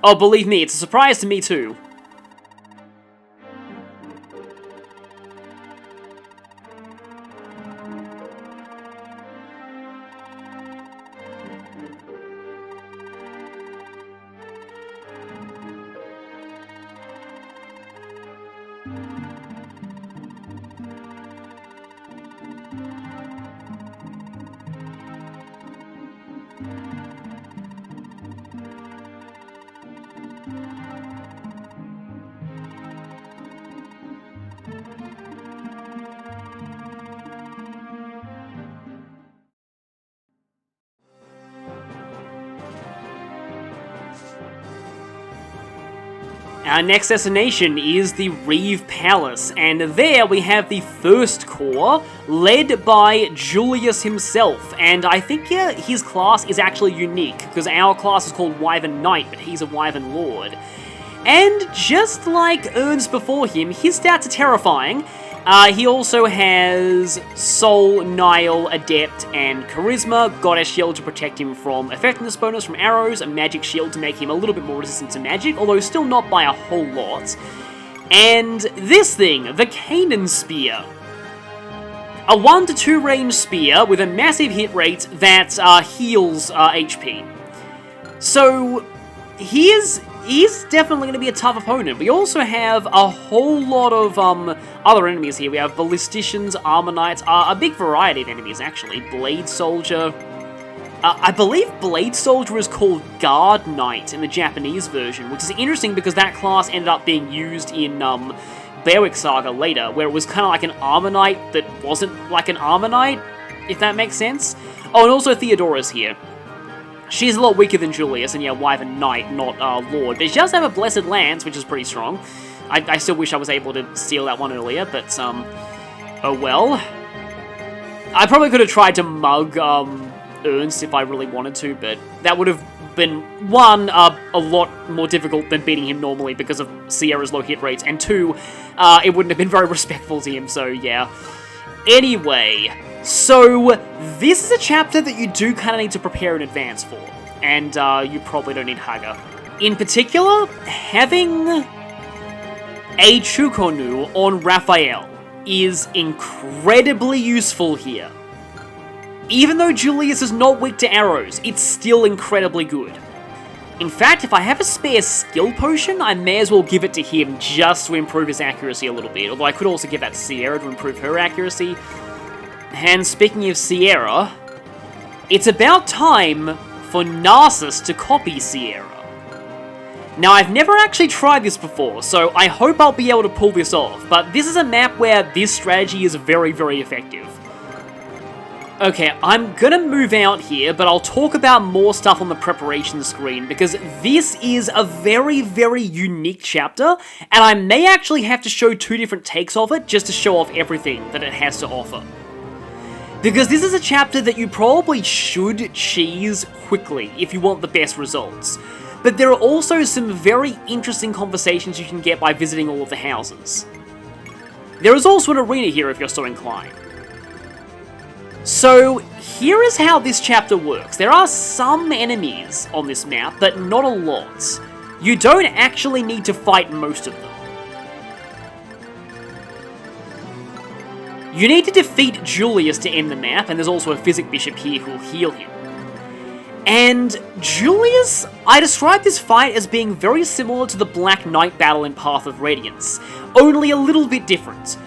Oh, believe me, it's a surprise to me too. Our next destination is the Reeve Palace, and there we have the first corps, led by Julius himself, and I think his class is actually unique, because our class is called Wyvern Knight, but he's a Wyvern Lord. And just like Ernst before him, his stats are terrifying. He also has Soul, Nile, Adept, and Charisma, Goddess Shield to protect him from effectiveness bonus from arrows, a Magic Shield to make him a little bit more resistant to magic, although still not by a whole lot. And this thing, the Canaan Spear. A 1 to 2 range spear with a massive hit rate that heals HP. So, he's definitely going to be a tough opponent. We also have a whole lot of other enemies here. We have Ballisticians, Armor Knights, a big variety of enemies actually. Blade Soldier. I believe Blade Soldier is called Guard Knight in the Japanese version, which is interesting because that class ended up being used in Beowulf Saga later, where it was kind of like an Armor Knight that wasn't like an Armor Knight, if that makes sense. Oh, and also Theodora's here. She's a lot weaker than Julius, and yeah, Wyvern Knight, not Lord. But she does have a Blessed Lance, which is pretty strong. I still wish I was able to steal that one earlier, but, oh well. I probably could have tried to mug, Ernst if I really wanted to, but that would have been, one, a lot more difficult than beating him normally because of Sierra's low hit rates, and two, it wouldn't have been very respectful to him, so yeah. Anyway, so this is a chapter that you do kind of need to prepare in advance for, and you probably don't need Haga. In particular, having a Chukonu on Raphael is incredibly useful here. Even though Julius is not weak to arrows, it's still incredibly good. In fact, if I have a spare skill potion, I may as well give it to him just to improve his accuracy a little bit, although I could also give that to Sierra to improve her accuracy. And speaking of Sierra, it's about time for Narcissus to copy Sierra. Now, I've never actually tried this before, so I hope I'll be able to pull this off, but this is a map where this strategy is very, very effective. Okay, I'm gonna move out here, but I'll talk about more stuff on the preparation screen, because this is a very, very unique chapter, and I may actually have to show two different takes of it just to show off everything that it has to offer. Because this is a chapter that you probably should cheese quickly if you want the best results. But there are also some very interesting conversations you can get by visiting all of the houses. There is also an arena here if you're so inclined. So, here is how this chapter works. There are some enemies on this map, but not a lot. You don't actually need to fight most of them. You need to defeat Julius to end the map, and there's also a Physic Bishop here who'll heal him. And Julius, I describe this fight as being very similar to the Black Knight battle in Path of Radiance, only a little bit different.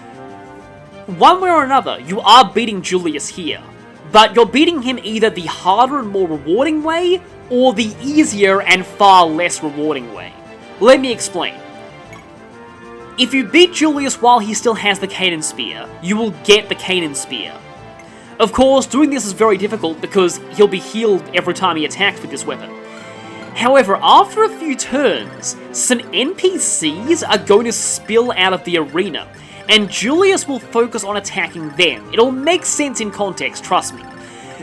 One way or another, you are beating Julius here, but you're beating him either the harder and more rewarding way, or the easier and far less rewarding way. Let me explain. If you beat Julius while he still has the Canaan Spear, you will get the Canaan Spear. Of course, doing this is very difficult because he'll be healed every time he attacks with this weapon. However, after a few turns, some NPCs are going to spill out of the arena, and Julius will focus on attacking them. It'll make sense in context, trust me.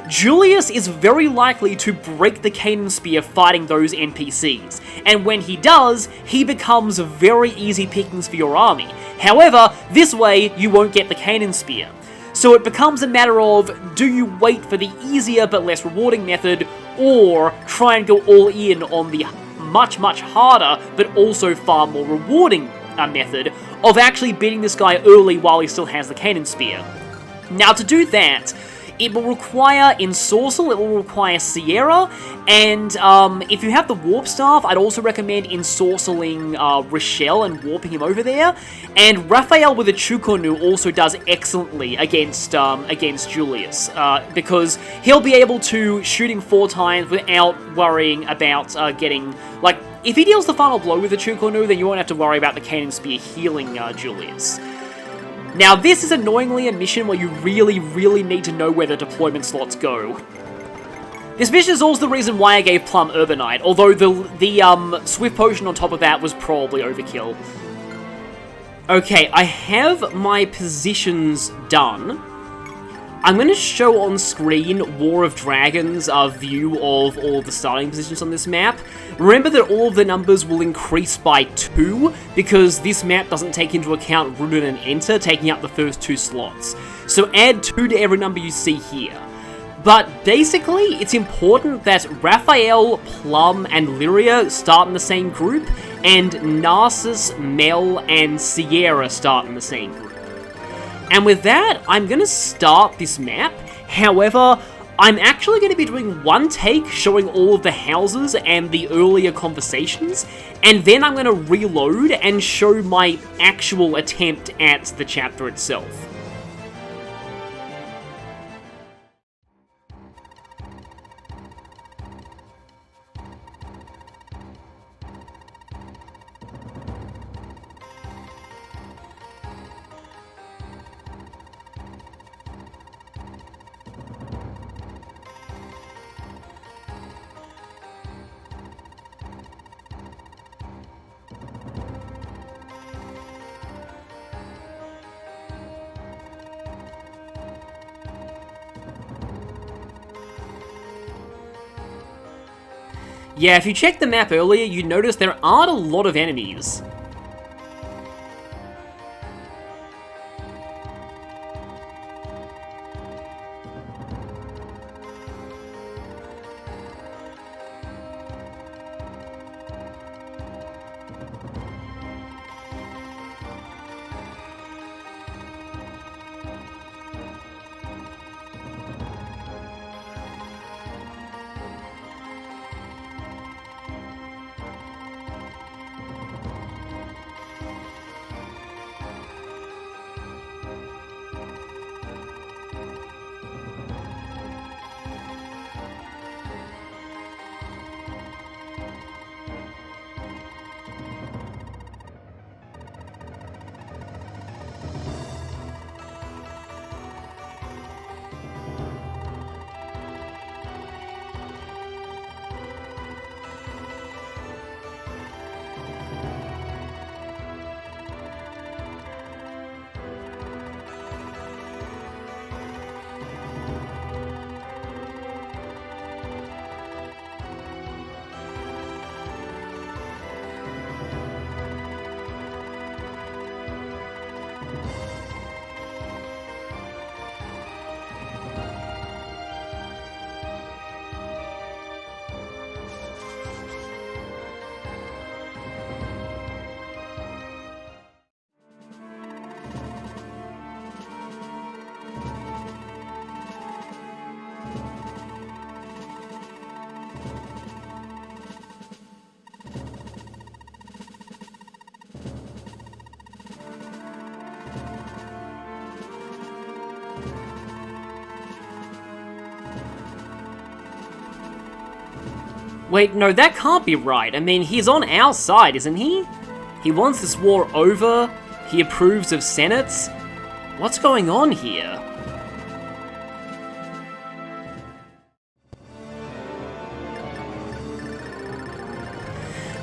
Julius is very likely to break the Canaan Spear fighting those NPCs, and when he does, he becomes very easy pickings for your army. However, this way, you won't get the Canaan Spear. So it becomes a matter of, do you wait for the easier but less rewarding method, or try and go all in on the much, much harder, but also far more rewarding method of actually beating this guy early while he still has the Cannon Spear. Now, to do that, it will require Ensorcel, it will require Sierra, and if you have the Warp Staff, I'd also recommend Ensorceling Rochelle and warping him over there. And Raphael with a Chukonu also does excellently against Julius, because he'll be able to shoot him 4 times without worrying about getting, like, if he deals the final blow with the Chukonu, then you won't have to worry about the Cannon Spear healing Julius. Now, this is annoyingly a mission where you really, really need to know where the deployment slots go. This mission is also the reason why I gave Plum Urbanite, although the Swift Potion on top of that was probably overkill. Okay, I have my positions done. I'm going to show on screen War of Dragons' view of all the starting positions on this map. Remember that all of the numbers will increase by 2, because this map doesn't take into account Rudin and Enter, taking up the first 2 slots. So add 2 to every number you see here. But basically, it's important that Raphael, Plum, and Lyria start in the same group, and Narcissus, Mel, and Sierra start in the same group. And with that, I'm going to start this map. However, I'm actually going to be doing one take showing all of the houses and the earlier conversations, and then I'm going to reload and show my actual attempt at the chapter itself. Yeah, if you checked the map earlier, you'd notice there aren't a lot of enemies. Wait, no, that can't be right. I mean, he's on our side, isn't he? He wants this war over. He approves of senates. What's going on here?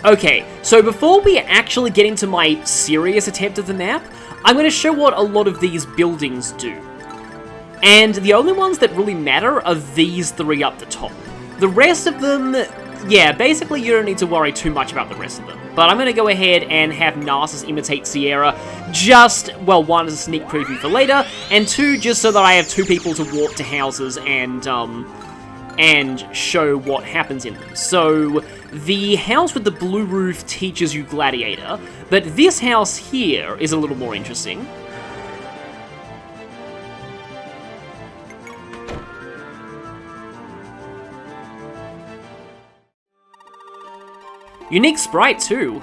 Okay, so before we actually get into my serious attempt at the map, I'm going to show what a lot of these buildings do. And the only ones that really matter are these 3 up the top. The rest of them, yeah, basically you don't need to worry too much about the rest of them. But I'm going to go ahead and have Narcissus imitate Sierra, just, well, 1 as a sneak preview for later, and 2 just so that I have 2 people to warp to houses and show what happens in them. So The house with the blue roof teaches you Gladiator, but this house here is a little more interesting. Unique sprite too.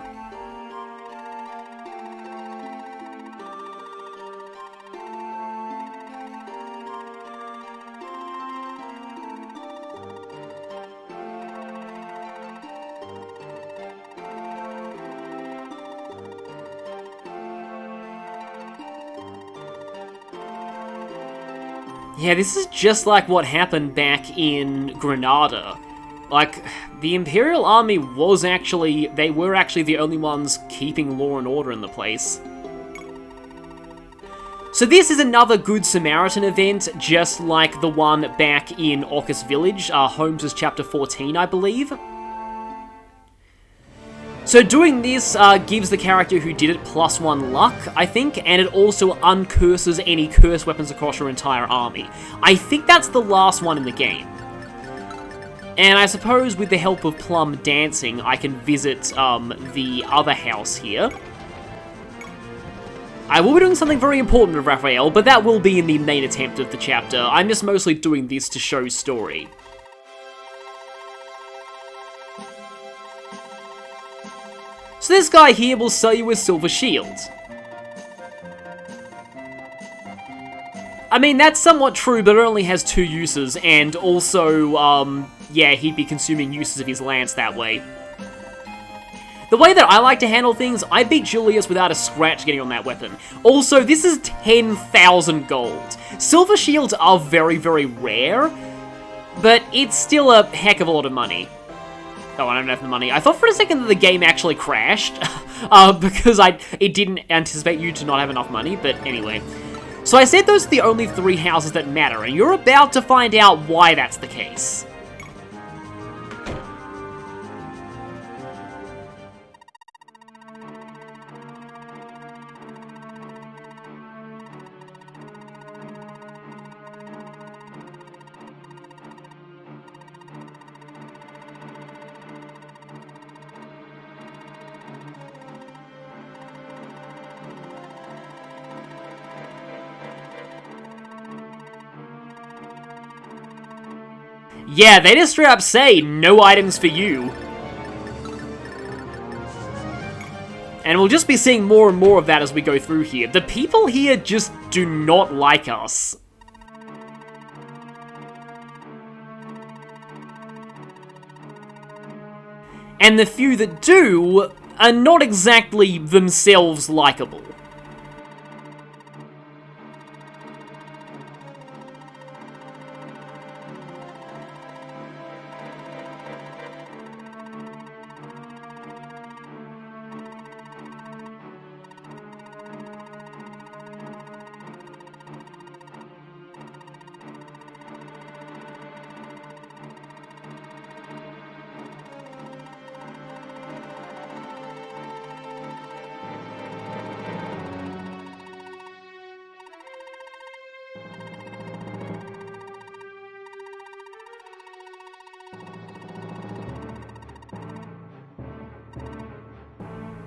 Yeah, this is just like what happened back in Granada. Like, the Imperial Army was actually, they were actually the only ones keeping law and order in the place. So this is another Good Samaritan event, just like the one back in Orcus Village. Holmes' chapter 14, I believe. So doing this gives the character who did it +1 luck, I think, and it also uncurses any cursed weapons across your entire army. I think that's the last one in the game. And I suppose with the help of Plum Dancing, I can visit the other house here. I will be doing something very important with Raphael, but that will be in the main attempt of the chapter. I'm just mostly doing this to show story. So this guy here will sell you a silver shield. I mean, that's somewhat true, but it only has 2 uses, and also, yeah, he'd be consuming uses of his lance that way. The way that I like to handle things, I beat Julius without a scratch getting on that weapon. Also, this is 10,000 gold. Silver shields are very, very rare, but it's still a heck of a lot of money. Oh, I don't have the money. I thought for a second that the game actually crashed, because it didn't anticipate you to not have enough money, but anyway. So I said those are the only 3 houses that matter, and you're about to find out why that's the case. Yeah, they just straight up say, no items for you. And we'll just be seeing more and more of that as we go through here. The people here just do not like us. And the few that do are not exactly themselves likable.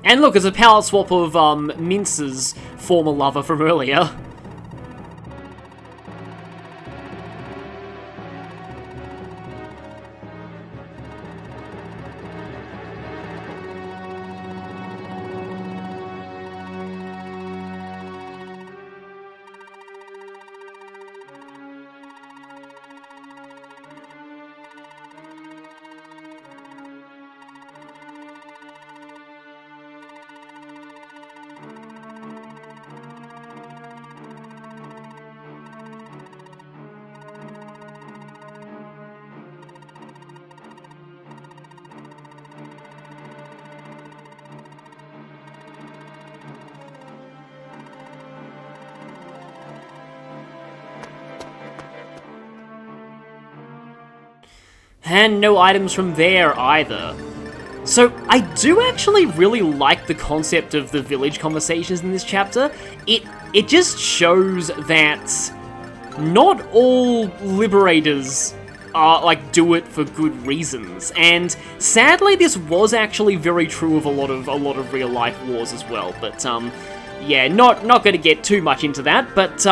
And look, it's a palette swap of Mince's former lover from earlier. And no items from there either. So I do actually really like the concept of the village conversations in this chapter. It just shows that not all liberators like, do it for good reasons. And sadly, this was actually very true of a lot of real-life wars as well. But, yeah, not gonna get too much into that, but,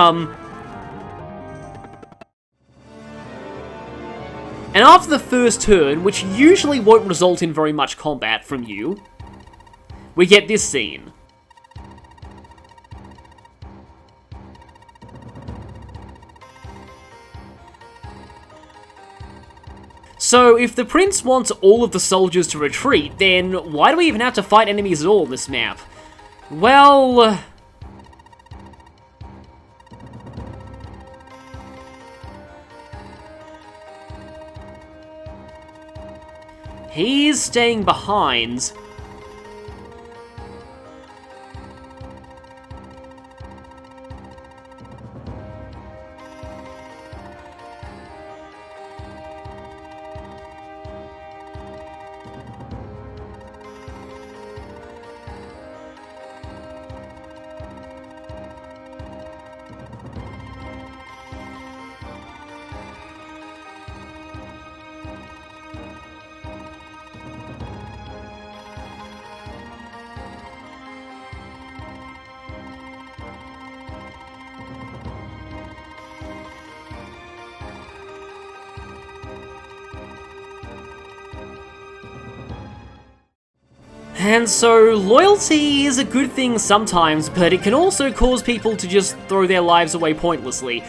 and after the first turn, which usually won't result in very much combat from you, we get this scene. So, if the prince wants all of the soldiers to retreat, then why do we even have to fight enemies at all on this map? Well... he's staying behind. And so, loyalty is a good thing sometimes, but it can also cause people to just throw their lives away pointlessly.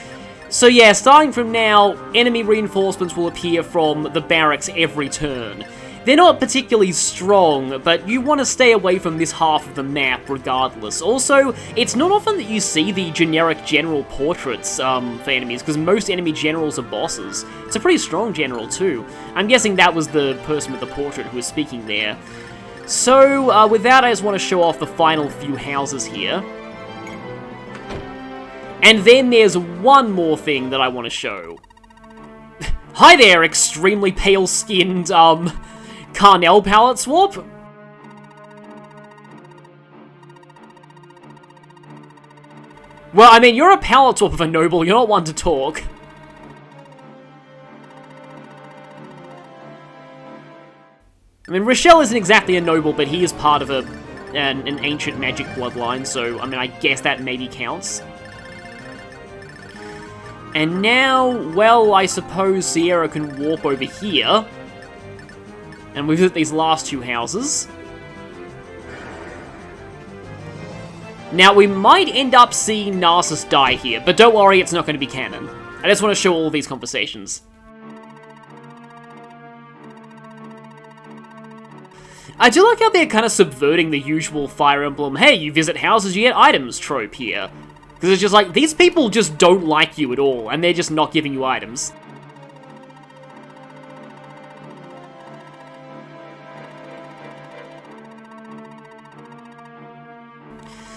So yeah, starting from now, enemy reinforcements will appear from the barracks every turn. They're not particularly strong, but you want to stay away from this half of the map regardless. Also, it's not often that you see the generic general portraits for enemies, because most enemy generals are bosses. It's a pretty strong general too. I'm guessing that was the person with the portrait who was speaking there. So, with that, I just want to show off the final few houses here. And then there's one more thing that I want to show. Hi there, extremely pale-skinned, Carnell palette swap. Well, I mean, you're a palette swap of a noble, you're not one to talk. I mean, Rochelle isn't exactly a noble, but he is part of an ancient magic bloodline, so, I mean, I guess that maybe counts. And now, well, I suppose Sierra can warp over here. And we visit these last two houses. Now, we might end up seeing Narcissus die here, but don't worry, it's not going to be canon. I just want to show all of these conversations. I do like how they're kind of subverting the usual Fire Emblem, hey, you visit houses, you get items trope here. Because it's just like, these people just don't like you at all, and they're just not giving you items.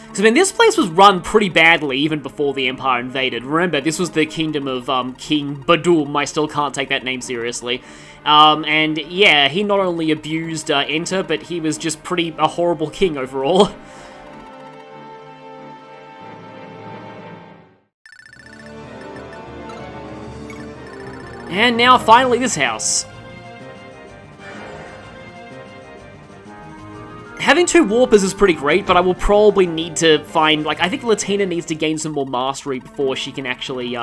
Because, I mean, this place was run pretty badly even before the Empire invaded. Remember, this was the kingdom of King Badum. I still can't take that name seriously. And yeah, he not only abused Enter, but he was just a horrible king overall. And now, finally, this house. Having two Warpers is pretty great, but I will probably need to find, like, I think Latina needs to gain some more mastery before she can actually,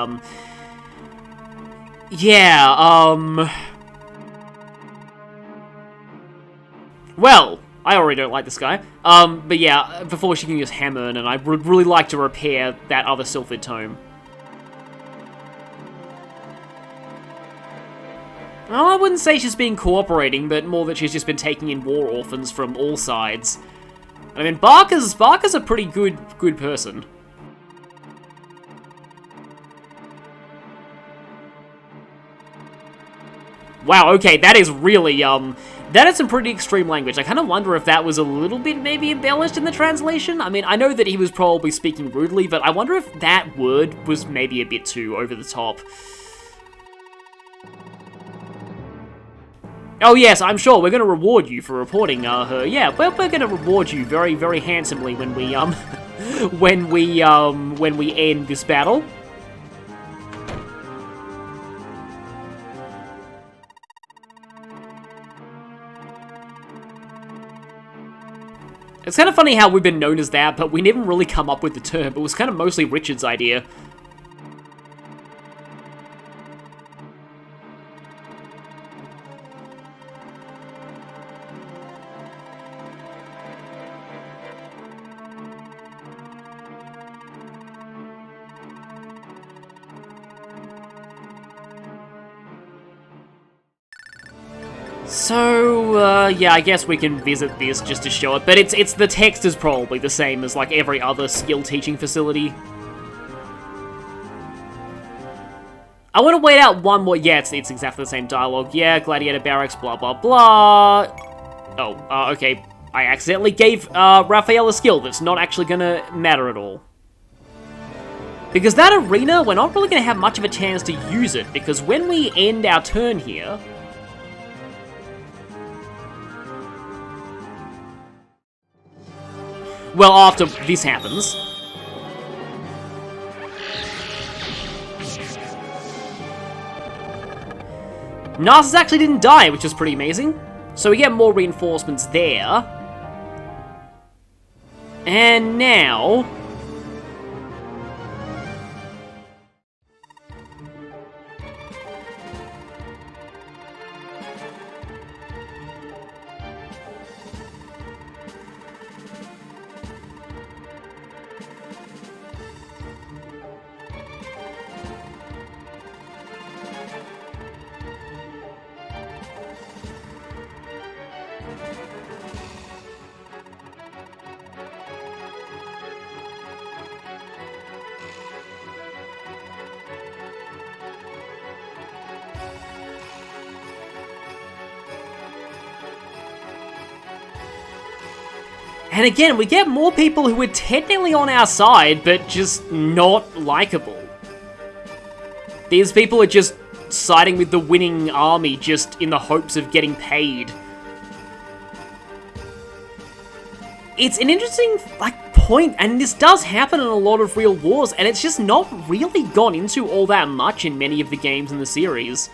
well, I already don't like this guy. But yeah, before she can use Hammer, and I would really like to repair that other Sylphid Tome. Well, I wouldn't say she's been cooperating, but more that she's just been taking in war orphans from all sides. I mean, Barker's a pretty good person. Wow, okay, that is really, that is some pretty extreme language. I kind of wonder if that was a little bit maybe embellished in the translation. I mean, I know that he was probably speaking rudely, but I wonder if that word was maybe a bit too over the top. Oh yes, I'm sure we're going to reward you for reporting her. Yeah, we're going to reward you very, very handsomely when we when we end this battle. It's kind of funny how we've been known as that, but we never really come up with the term. It was kind of mostly Richard's idea. So, yeah, I guess we can visit this just to show it, but it's the text is probably the same as, like, every other skill teaching facility. I want to wait out one more. Yeah, it's exactly the same dialogue. Yeah, Gladiator Barracks, blah, blah, blah. Oh, okay. I accidentally gave Raphael a skill that's not actually gonna matter at all. Because that arena, we're not really gonna have much of a chance to use it, because when we end our turn here... Well, after this happens. Narcissus actually didn't die, which is pretty amazing. So we get more reinforcements there. And now... And again, we get more people who are technically on our side, but just not likable. These people are just siding with the winning army just in the hopes of getting paid. It's an interesting, point, and this does happen in a lot of real wars, and it's just not really gone into all that much in many of the games in the series.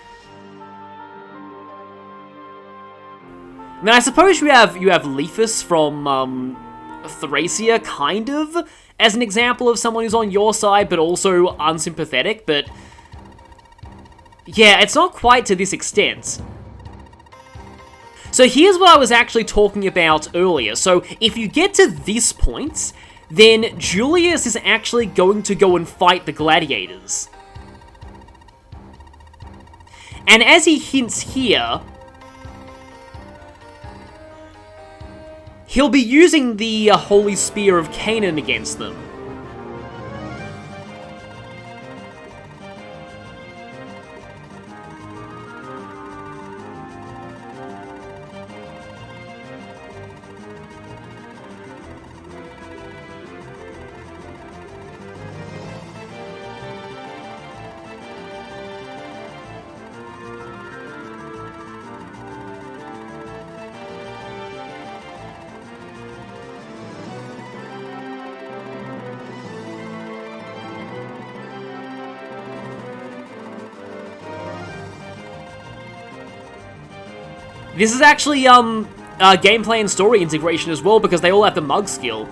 I mean, I suppose you have Lephus from, Thracia, kind of, as an example of someone who's on your side, but also unsympathetic, but... yeah, it's not quite to this extent. So here's what I was actually talking about earlier. So if you get to this point, then Julius is actually going to go and fight the Gladiators. And as he hints here... he'll be using the Holy Spear of Canaan against them. This is actually, gameplay and story integration as well, because they all have the mug skill.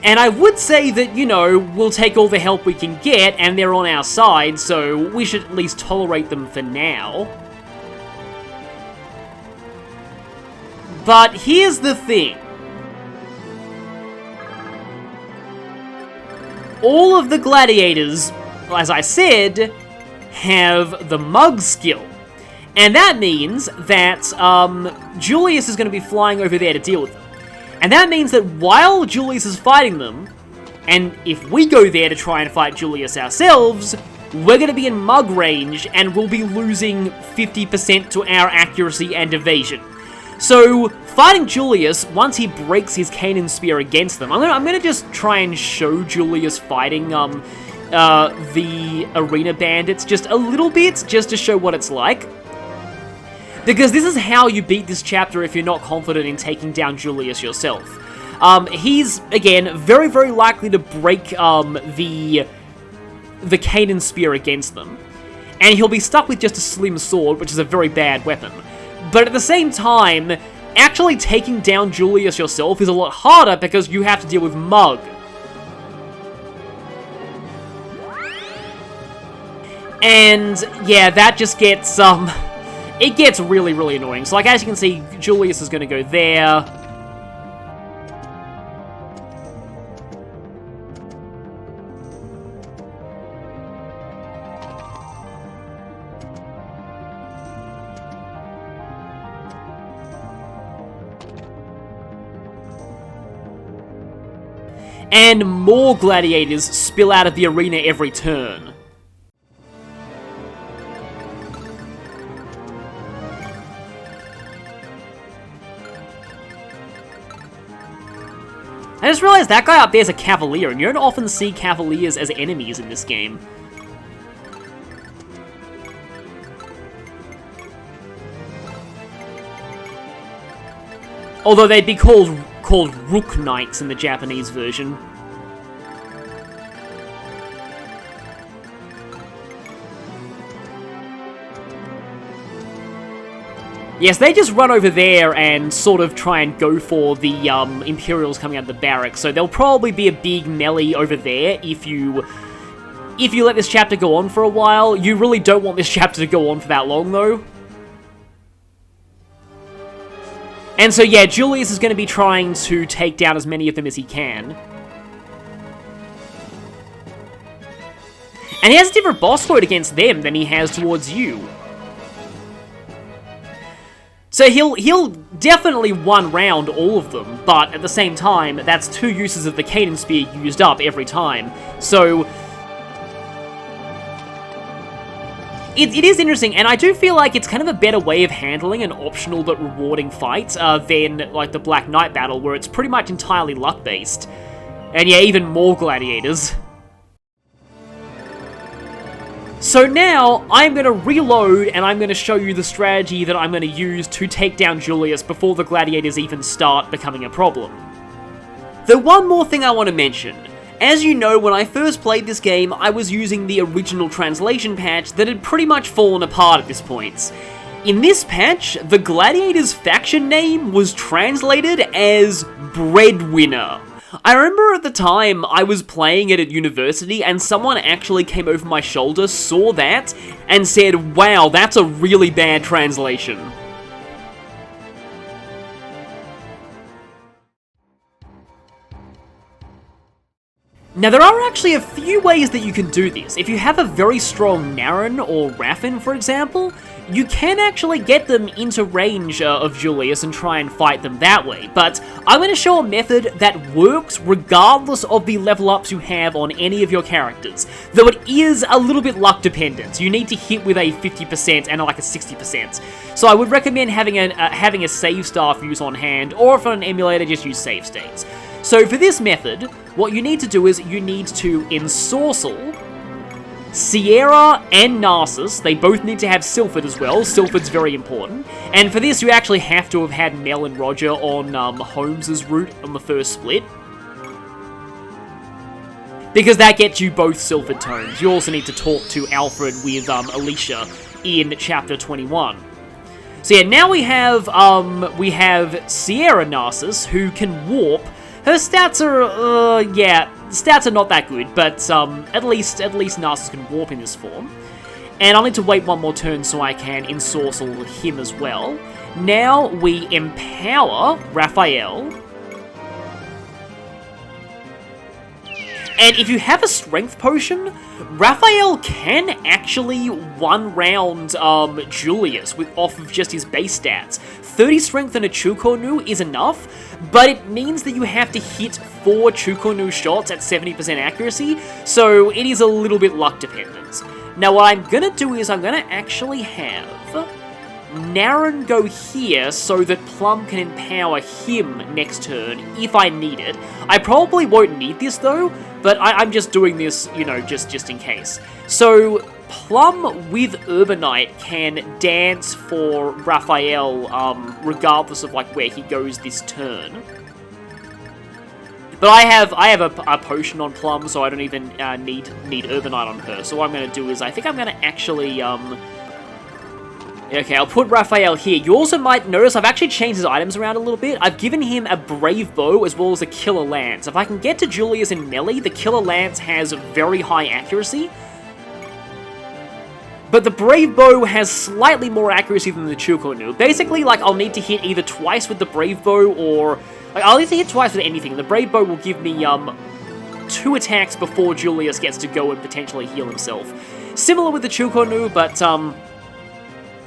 And I would say that, you know, we'll take all the help we can get, and they're on our side, so we should at least tolerate them for now. But here's the thing. All of the gladiators, as I said, have the mug skill. And that means that Julius is going to be flying over there to deal with them. And that means that while Julius is fighting them, and if we go there to try and fight Julius ourselves, we're going to be in mug range and we'll be losing 50% to our accuracy and evasion. So, fighting Julius, once he breaks his Canaan Spear against them, I'm gonna just try and show Julius fighting the Arena Bandits just a little bit, just to show what it's like. Because this is how you beat this chapter if you're not confident in taking down Julius yourself. He's, again, very, very likely to break the Canaan Spear against them. and he'll be stuck with just a slim sword, which is a very bad weapon. But at the same time, actually taking down Julius yourself is a lot harder because you have to deal with Mug. And yeah, that just gets, it gets really, really annoying. So like, as you can see, Julius is going to go there. And more gladiators spill out of the arena every turn. I just realized that guy up there is a cavalier, and you don't often see cavaliers as enemies in this game. Although they'd be called Rook Knights in the Japanese version. Yes, they just run over there and sort of try and go for the Imperials coming out of the barracks, so there'll probably be a big melee over there if you let this chapter go on for a while. You really don't want this chapter to go on for that long, though. And so yeah, Julius is going to be trying to take down as many of them as he can. And he has a different boss quote against them than he has towards you. So he'll definitely one-round all of them, but at the same time, that's 2 uses of the Cadence Spear used up every time. So it is interesting, and I do feel like it's kind of a better way of handling an optional but rewarding fight than like the Black Knight battle, where it's pretty much entirely luck-based. And yeah, even more gladiators. So now, I'm going to reload, and I'm going to show you the strategy that I'm going to use to take down Julius before the gladiators even start becoming a problem. The one more thing I want to mention. As you know, when I first played this game, I was using the original translation patch that had pretty much fallen apart at this point. In this patch, the Gladiator's faction name was translated as Breadwinner. I remember at the time I was playing it at university and someone actually came over my shoulder, saw that, and said, wow, that's a really bad translation. Now, there are actually a few ways that you can do this. If you have a very strong Naren or Raffin, for example, you can actually get them into range of Julius and try and fight them that way. But I'm going to show a method that works regardless of the level ups you have on any of your characters, though it is a little bit luck dependent. You need to hit with a 50% and like a 60%. So I would recommend having a save staff use on hand, or if on an emulator, just use save states. So for this method, what you need to do is you need to ensorcel Sierra and Narcissus. They both need to have Sylphid as well. Sylphid's very important. And for this, you actually have to have had Mel and Roger on Holmes's route on the first split, because that gets you both Sylphid tones. You also need to talk to Alfred with Alicia in Chapter 21. So yeah, now we have Sierra Narcissus, who can warp. Her stats are, stats are not that good, but at least Narcissus can warp in this form. And I'll need to wait one more turn so I can ensorcel him as well. Now we empower Raphael. And if you have a strength potion, Raphael can actually one-round Julius off of just his base stats. 30 strength and a Chukornu is enough, but it means that you have to hit 4 Chukornu shots at 70% accuracy, so it is a little bit luck dependent. Now what I'm gonna do is I'm gonna actually have Naren go here so that Plum can empower him next turn if I need it. I probably won't need this though, but I'm just doing this, you know, just in case. So Plum with Urbanite can dance for Raphael regardless of like where he goes this turn. But I have a potion on Plum, so I don't even need Urbanite on her. So what I'm going to do is, I think I'm going to actually, okay, I'll put Raphael here. You also might notice I've actually changed his items around a little bit. I've given him a Brave Bow as well as a Killer Lance. If I can get to Julius in melee, the Killer Lance has very high accuracy. But the Brave Bow has slightly more accuracy than the Chukonnu. Basically, like, I'll need to hit either twice with the Brave Bow or... Like, I'll need to hit twice with anything. The Brave Bow will give me, 2 attacks before Julius gets to go and potentially heal himself. Similar with the Chukonnu, but,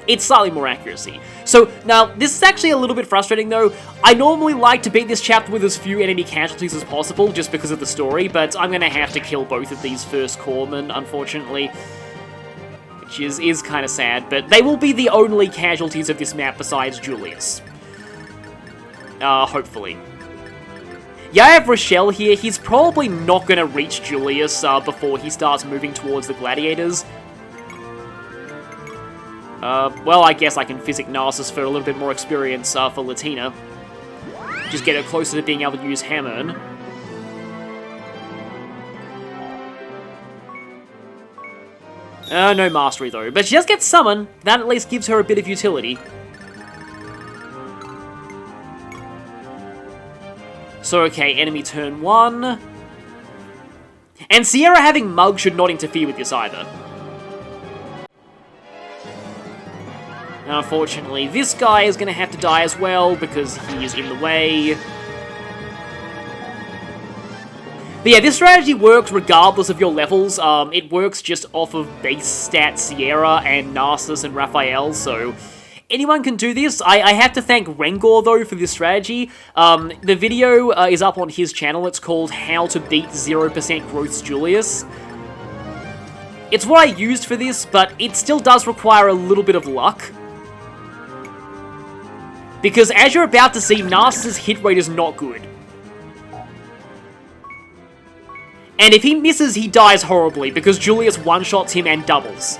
it's slightly more accuracy. So, now, this is actually a little bit frustrating, though. I normally like to beat this chapter with as few enemy casualties as possible, just because of the story, but I'm gonna have to kill both of these first corpsmen, unfortunately. Which is kind of sad, but they will be the only casualties of this map besides Julius. Hopefully. Yeah, I have Rochelle here. He's probably not going to reach Julius before he starts moving towards the Gladiators. Well, I guess I can Physic Narcissus for a little bit more experience for Latina. Just get her closer to being able to use Hammern. No Mastery though, but she does get Summon. That at least gives her a bit of utility. So, okay, enemy turn 1. And Sierra having Mug should not interfere with this either. Unfortunately, this guy is going to have to die as well because he is in the way. But yeah, this strategy works regardless of your levels. It works just off of base stat Sierra and Narcissus and Raphael, so... Anyone can do this. I have to thank Rengor, though, for this strategy. The video is up on his channel. It's called How to Beat 0% Growth's Julius. It's what I used for this, but it still does require a little bit of luck. Because as you're about to see, Narcissus' hit rate is not good. And if he misses, he dies horribly, because Julius one-shots him and doubles.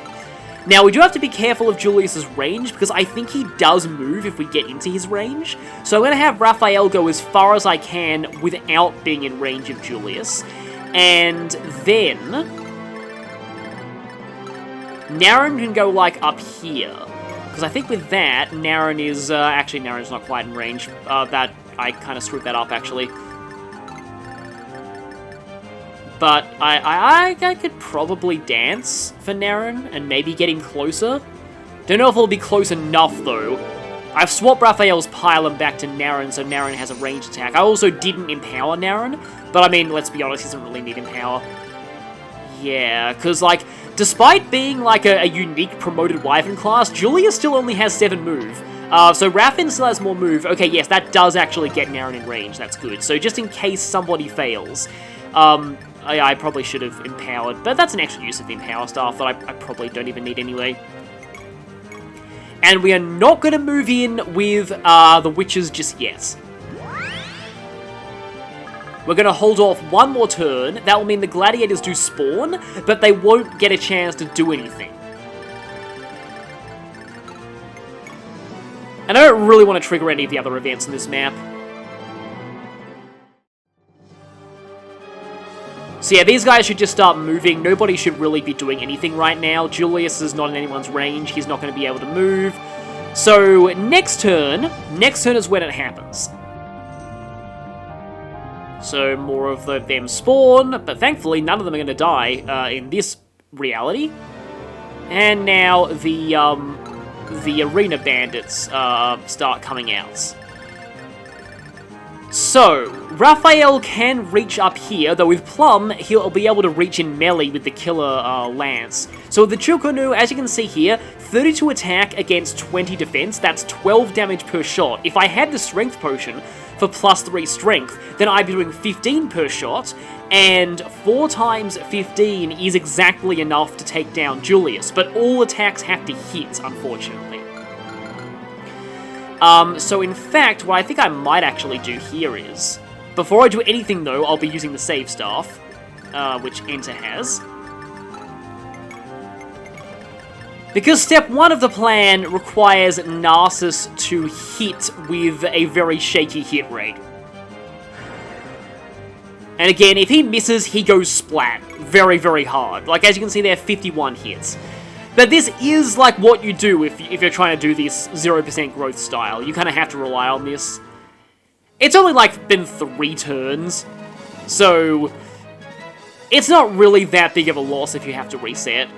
Now, we do have to be careful of Julius's range, because I think he does move if we get into his range. So I'm going to have Raphael go as far as I can without being in range of Julius. And then... Naren can go, like, up here. Because I think with that, Naren is... actually, Naren's not quite in range. I kind of screwed that up, actually. But I could probably dance for Naren and maybe get him closer. Don't know if it'll be close enough, though. I've swapped Raphael's Pylon back to Naren, so Naren has a ranged attack. I also didn't empower Naren, but I mean, let's be honest, he doesn't really need empower. Yeah, because, like, despite being, like, a unique promoted Wyvern class, Julius still only has 7 move. So Raffin still has more move. Okay, yes, that does actually get Naren in range. That's good. So just in case somebody fails, I probably should have empowered, but that's an extra use of the empower staff that I probably don't even need anyway. And we are not going to move in with the witches just yet. We're going to hold off one more turn. That will mean the gladiators do spawn, but they won't get a chance to do anything. And I don't really want to trigger any of the other events in this map. So yeah, these guys should just start moving. Nobody should really be doing anything right now. Julius is not in anyone's range. He's not going to be able to move. So next turn is when it happens. So more of them spawn, but thankfully none of them are going to die in this reality. And now the arena bandits start coming out. So, Raphael can reach up here, though with Plum, he'll be able to reach in melee with the killer lance. So with the Chukonnu, as you can see here, 32 attack against 20 defense, that's 12 damage per shot. If I had the strength potion for +3 strength, then I'd be doing 15 per shot, and 4 times 15 is exactly enough to take down Julius, but all attacks have to hit, unfortunately. So in fact, what I think I might actually do here is, before I do anything though, I'll be using the save staff, which Enter has. Because step 1 of the plan requires Narcissus to hit with a very shaky hit rate. And again, if he misses, he goes splat. Very, very hard. Like, as you can see there, 51 hits. But this is, like, what you do if you're trying to do this 0% growth style. You kind of have to rely on this. It's only, like, been 3 turns. So, it's not really that big of a loss if you have to reset.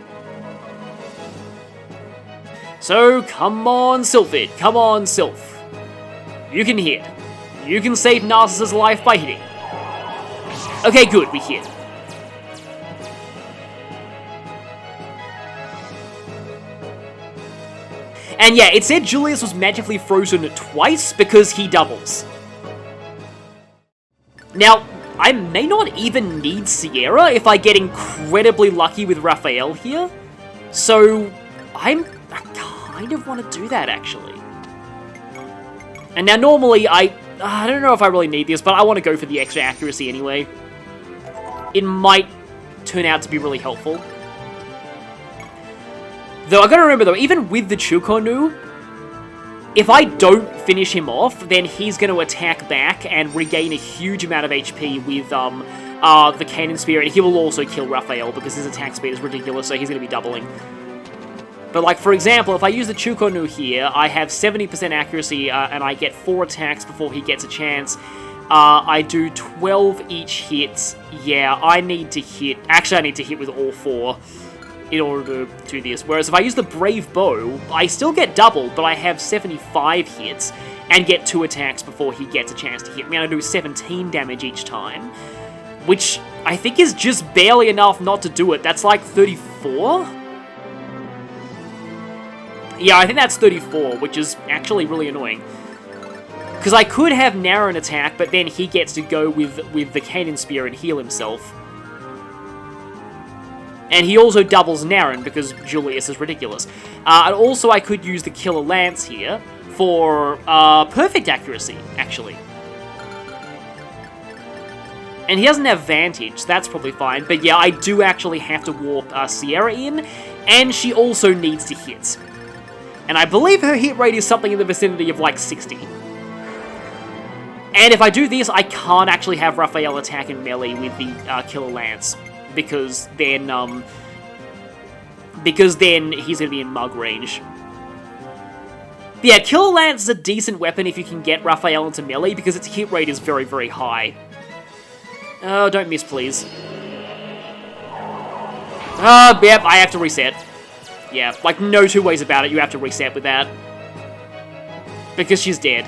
So, come on, Sylphid. Come on, Sylph. You can hit. You can save Narcissus' life by hitting. Okay, good, we hit. And yeah, it said Julius was magically frozen twice because he doubles. Now, I may not even need Sierra if I get incredibly lucky with Raphael here. So, I kind of want to do that, actually. And now, normally, I don't know if I really need this, but I want to go for the extra accuracy anyway. It might turn out to be really helpful. Though, I gotta remember, though, even with the Chukonu, if I don't finish him off, then he's going to attack back and regain a huge amount of HP with the Cannon Spear, and he will also kill Raphael because his attack speed is ridiculous, so he's going to be doubling. But, like, for example, if I use the Chukonu here, I have 70% accuracy, and I get 4 attacks before he gets a chance. I do 12 each hit. Yeah, I need to hit... Actually, I need to hit with all 4 in order to do this. Whereas if I use the Brave Bow, I still get double, but I have 75 hits and get 2 attacks before he gets a chance to hit me. And I do 17 damage each time, which I think is just barely enough not to do it. That's like 34? Yeah, I think that's 34, which is actually really annoying. Because I could have Naren attack, but then he gets to go with the Cannon Spear and heal himself. And he also doubles Naren because Julius is ridiculous. And also I could use the Killer Lance here for perfect accuracy, actually. And he doesn't have Vantage, so that's probably fine. But yeah, I do actually have to warp Sierra in, and she also needs to hit. And I believe her hit rate is something in the vicinity of like 60. And if I do this, I can't actually have Raphael attack in melee with the Killer Lance. Because then he's going to be in mug range. But yeah, Killer Lance is a decent weapon if you can get Raphael into melee, because its hit rate is very, very high. Oh, don't miss, please. Oh, yep, I have to reset. Yeah, like, no 2 ways about it, you have to reset with that. Because she's dead.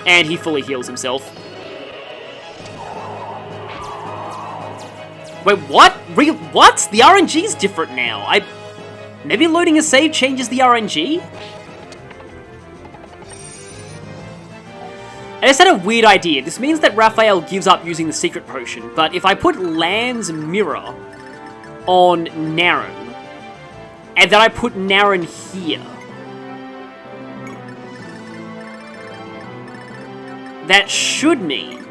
And he fully heals himself. Wait, what? What? The RNG's different now. Maybe loading a save changes the RNG? I just had a weird idea. This means that Raphael gives up using the secret potion, but if I put Land's Mirror on Naren, and then I put Naren here, that should mean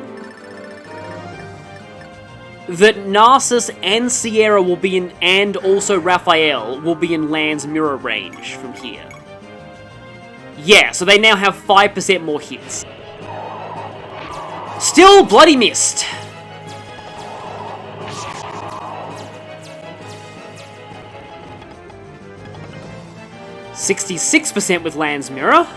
that Narcissus and Sierra will be in, and also Raphael will be in Land's Mirror range from here. Yeah, so they now have 5% more hits. Still bloody missed. %66% with Land's Mirror.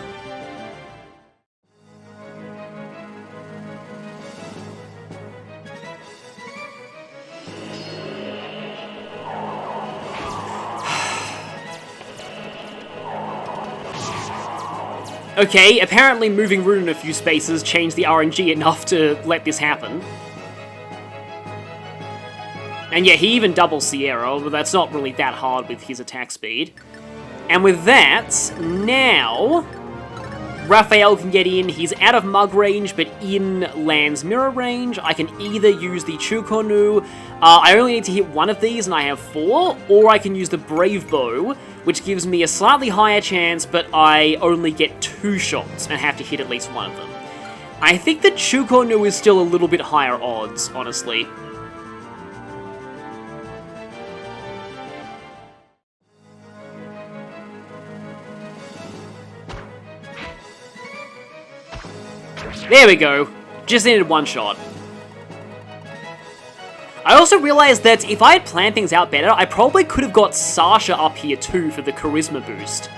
Okay, apparently moving Rune a few spaces changed the RNG enough to let this happen. And yeah, he even doubles Sierra, but that's not really that hard with his attack speed. And with that, now Raphael can get in. He's out of mug range, but in Land's Mirror range. I can either use the Chukonu, I only need to hit 1 of these and I have 4, or I can use the Brave Bow, which gives me a slightly higher chance, but I only get 2 shots and have to hit at least 1 of them. I think the Chukonu is still a little bit higher odds, honestly. There we go. Just needed 1 shot. I also realized that if I had planned things out better, I probably could have got Sasha up here too for the charisma boost.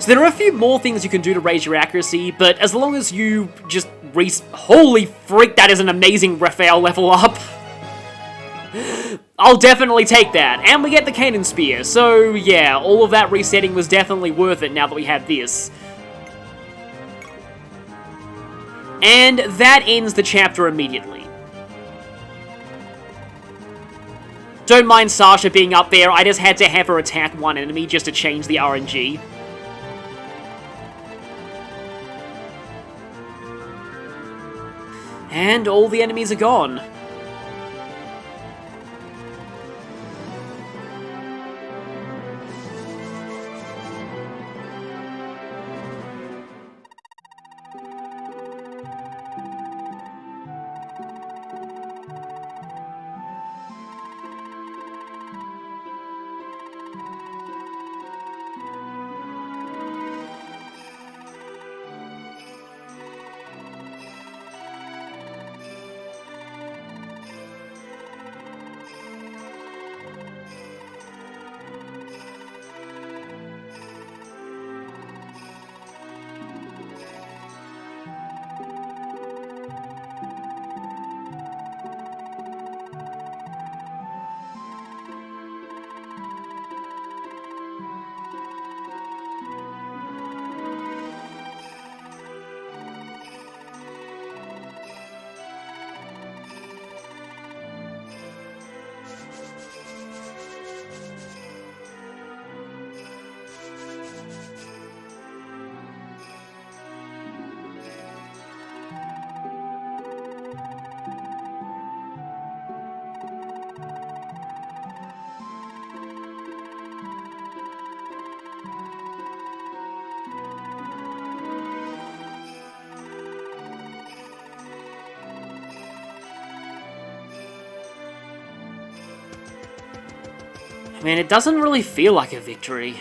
So there are a few more things you can do to raise your accuracy, but as long as you just holy freak, that is an amazing Raphael level up. I'll definitely take that. And we get the Cannon Spear, so yeah, all of that resetting was definitely worth it now that we have this. And that ends the chapter immediately. Don't mind Sasha being up there, I just had to have her attack one enemy just to change the RNG. And all the enemies are gone. Man, it doesn't really feel like a victory.